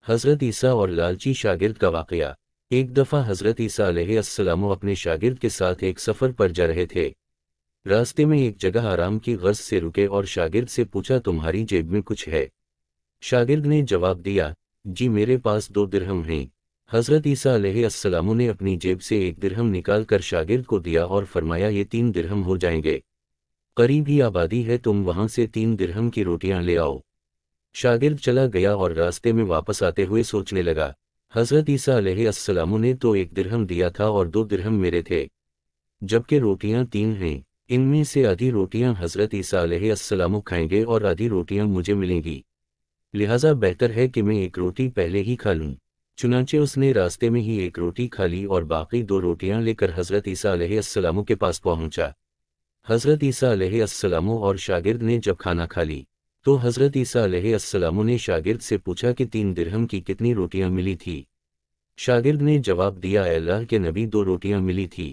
حضرت عیسیٰ اور لالچی شاگرد کا واقعہ۔ ایک دفعہ حضرت عیسیٰ علیہ السلام اپنے شاگرد کے ساتھ ایک سفر پر جا رہے تھے۔ راستے میں ایک جگہ آرام کی غرض سے رکے اور شاگرد سے پوچھا، تمہاری جیب میں کچھ ہے؟ شاگرد نے جواب دیا، جی میرے پاس 2 درہم ہیں۔ حضرت عیسیٰ علیہ السلام نے اپنی جیب سے 1 درہم نکال کر شاگرد کو دیا اور فرمایا، یہ 3 درہم ہو جائیں گے، قریب ہی آبادی ہے، تم وہاں سے 3 درہم کی روٹیاں لے آؤ۔ شاگرد چلا گیا اور راستے میں واپس آتے ہوئے سوچنے لگا، حضرت عیسیٰ علیہ السلام نے تو 1 درہم دیا تھا اور 2 درہم میرے تھے، جبکہ روٹیاں 3 ہیں۔ ان میں سے آدھی روٹیاں حضرت عیسیٰ علیہ السلام کھائیں گے اور آدھی روٹیاں مجھے ملیں گی، لہٰذا بہتر ہے کہ میں 1 روٹی پہلے ہی کھا لوں۔ چنانچہ اس نے راستے میں ہی 1 روٹی کھا لی اور باقی 2 روٹیاں لے کر حضرت عیسیٰ علیہ السلام کے پاس پہنچا۔ حضرت عیسیٰ علیہ السلام اور شاگرد نے جب کھانا کھا لی تو حضرت عیسیٰ علیہ السلام نے شاگرد سے پوچھا کہ 3 درہم کی کتنی روٹیاں ملی تھی؟ شاگرد نے جواب دیا، اے اللہ کے نبی 2 روٹیاں ملی تھی،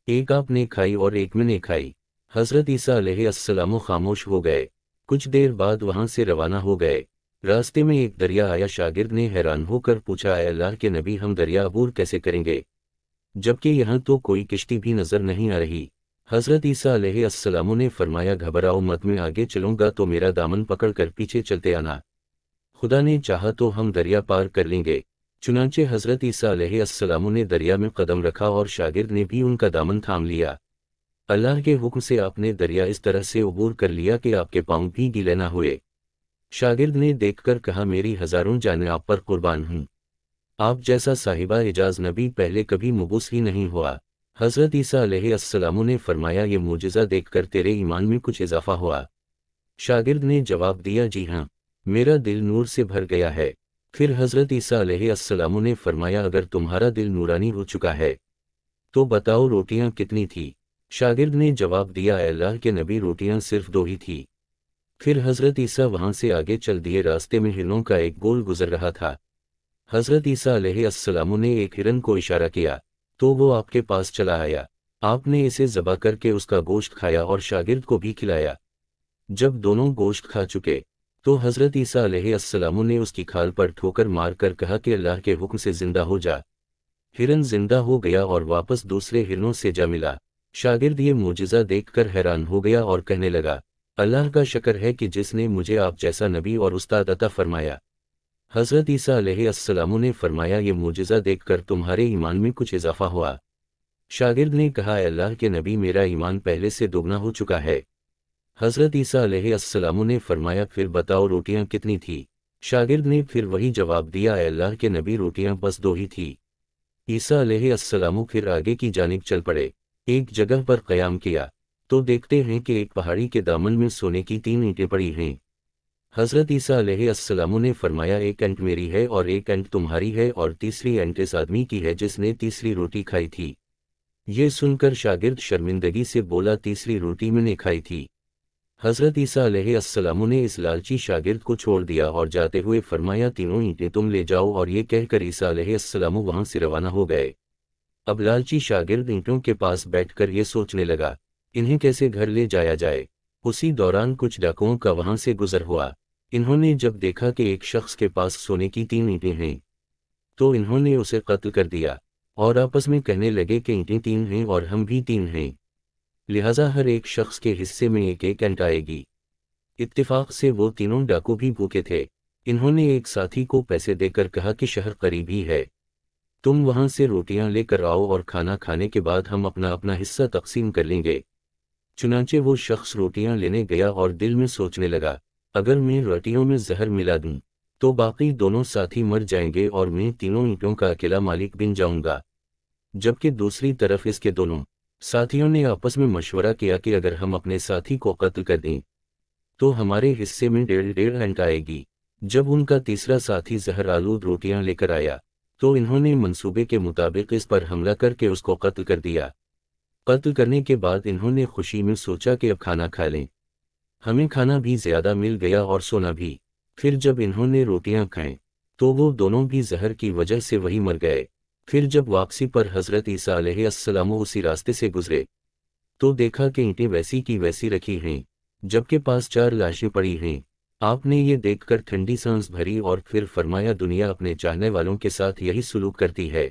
ایک آپ نے کھائی اور ایک میں نے کھائی۔ حضرت عیسیٰ علیہ السلام خاموش ہو گئے، کچھ دیر بعد وہاں سے روانہ ہو گئے۔ راستے میں ایک دریا آیا، شاگرد نے حیران ہو کر پوچھا، اے اللہ کے نبی ہم دریا عبور کیسے کریں گے، جبکہ یہاں تو کوئی کشتی بھی نظر نہیں آ رہی؟ حضرت عیسیٰ علیہ السلام نے فرمایا، گھبراؤ مت، میں آگے چلوں گا تو میرا دامن پکڑ کر پیچھے چلتے آنا، خدا نے چاہا تو ہم دریا پار کر لیں گے۔ چنانچہ حضرت عیسیٰ علیہ السلام نے دریا میں قدم رکھا اور شاگرد نے بھی ان کا دامن تھام لیا۔ اللہ کے حکم سے آپ نے دریا اس طرح سے عبور کر لیا کہ آپ کے پاؤں بھی گیلے نہ ہوئے۔ شاگرد نے دیکھ کر کہا، میری ہزاروں جانیں آپ پر قربان ہوں، آپ جیسا صاحبہ اعجاز نبی پہلے کبھی مبعوث ہی نہیں ہوا۔ حضرت عیسیٰ علیہ السلام نے فرمایا، یہ معجزہ دیکھ کر تیرے ایمان میں کچھ اضافہ ہوا؟ شاگرد نے جواب دیا، جی ہاں، میرا دل نور سے بھر گیا ہے۔ پھر حضرت عیسیٰ علیہ السلام نے فرمایا، اگر تمہارا دل نورانی ہو چکا ہے تو بتاؤ روٹیاں کتنی تھی؟ شاگرد نے جواب دیا، اے اللہ کے نبی روٹیاں صرف 2 ہی تھی۔ پھر حضرت عیسیٰ وہاں سے آگے چل دیے، راستے میں ہرنوں کا ایک گول گزر رہا تھا۔ حضرت عیسیٰ علیہ السلام نے ایک ہرن کو اشارہ کیا تو وہ آپ کے پاس چلا آیا، آپ نے اسے ذبح کر کے اس کا گوشت کھایا اور شاگرد کو بھی کھلایا۔ جب دونوں گوشت کھا چکے تو حضرت عیسیٰ علیہ السلام نے اس کی کھال پر ٹھوکر مار کر کہا کہ اللہ کے حکم سے زندہ ہو جا۔ ہرن زندہ ہو گیا اور واپس دوسرے ہرنوں سے جا ملا۔ شاگرد یہ معجزہ دیکھ کر حیران ہو گیا اور کہنے لگا، اللہ کا شکر ہے کہ جس نے مجھے آپ جیسا نبی اور استاد عطا فرمایا۔ حضرت عیسیٰ علیہ السلام نے فرمایا، یہ معجزہ دیکھ کر تمہارے ایمان میں کچھ اضافہ ہوا؟ شاگرد نے کہا، اے اللہ کے نبی میرا ایمان پہلے سے دوگنا ہو چکا ہے۔ حضرت عیسیٰ علیہ السلام نے فرمایا، پھر بتاؤ روٹیاں کتنی تھی؟ شاگرد نے پھر وہی جواب دیا، اے اللہ کے نبی روٹیاں بس 2 ہی تھی۔ عیسیٰ علیہ السلام پھر آگے کی جانب چل پڑے، ایک جگہ پر قیام کیا تو دیکھتے ہیں کہ ایک پہاڑی کے دامن میں سونے کی 3 اینٹیں پڑی ہیں۔ حضرت عیسیٰ علیہ السلام نے فرمایا، ایک اینٹ میری ہے اور ایک اینٹ تمہاری ہے اور تیسری اینٹ اس آدمی کی ہے جس نے تیسری روٹی کھائی تھی۔ یہ سن کر شاگرد شرمندگی سے بولا، تیسری روٹی میں نے کھائی تھی۔ حضرت عیسیٰ علیہ السلام نے اس لالچی شاگرد کو چھوڑ دیا اور جاتے ہوئے فرمایا، 3 اینٹیں تم لے جاؤ، اور یہ کہہ کر عیسیٰ علیہ السلام وہاں سے روانہ ہو گئے۔ اب لالچی شاگرد اینٹوں کے پاس بیٹھ کر یہ سوچنے لگا، انہیں کیسے گھر لے جایا جائے۔ اسی دوران کچھ ڈاکوؤں کا وہاں سے گزر ہوا۔ انہوں نے جب دیکھا کہ ایک شخص کے پاس سونے کی 3 اینٹیں ہیں تو انہوں نے اسے قتل کر دیا اور آپس میں کہنے لگے کہ اینٹیں 3 ہیں اور ہم بھی 3 ہیں، لہٰذا ہر ایک شخص کے حصے میں ایک ایک اینٹ آئے گی۔ اتفاق سے وہ تینوں ڈاکو بھی بھوکے تھے۔ انہوں نے ایک ساتھی کو پیسے دے کر کہا کہ شہر قریب ہی ہے، تم وہاں سے روٹیاں لے کر آؤ اور کھانا کھانے کے بعد ہم اپنا اپنا حصہ تقسیم کر لیں گے۔ چنانچہ وہ شخص روٹیاں لینے گیا اور دل میں سوچنے لگا، اگر میں روٹیوں میں زہر ملا دوں تو باقی دونوں ساتھی مر جائیں گے اور میں تینوں اینٹوں کا اکیلا مالک بن جاؤں گا۔ جبکہ دوسری طرف اس کے دونوں ساتھیوں نے آپس میں مشورہ کیا کہ اگر ہم اپنے ساتھی کو قتل کر دیں تو ہمارے حصے میں 1.5 اینٹ آئے گی۔ جب ان کا تیسرا ساتھی زہر آلود روٹیاں لے کر آیا تو انہوں نے منصوبے کے مطابق اس پر حملہ کر کے اس کو قتل کر دیا۔ قتل کرنے کے بعد انہوں نے خوشی میں سوچا کہ اب کھانا کھا لیں، ہمیں کھانا بھی زیادہ مل گیا اور سونا بھی۔ پھر جب انہوں نے روٹیاں کھائیں تو وہ دونوں بھی زہر کی وجہ سے وہی مر گئے۔ پھر جب واپسی پر حضرت عیسیٰ علیہ السلام اسی راستے سے گزرے تو دیکھا کہ اینٹیں ویسی کی ویسی رکھی ہیں، جبکہ پاس 4 لاشیں پڑی ہیں۔ آپ نے یہ دیکھ کر ٹھنڈی سانس بھری اور پھر فرمایا دنیا اپنے چاہنے والوں کے ساتھ یہی سلوک کرتی ہے۔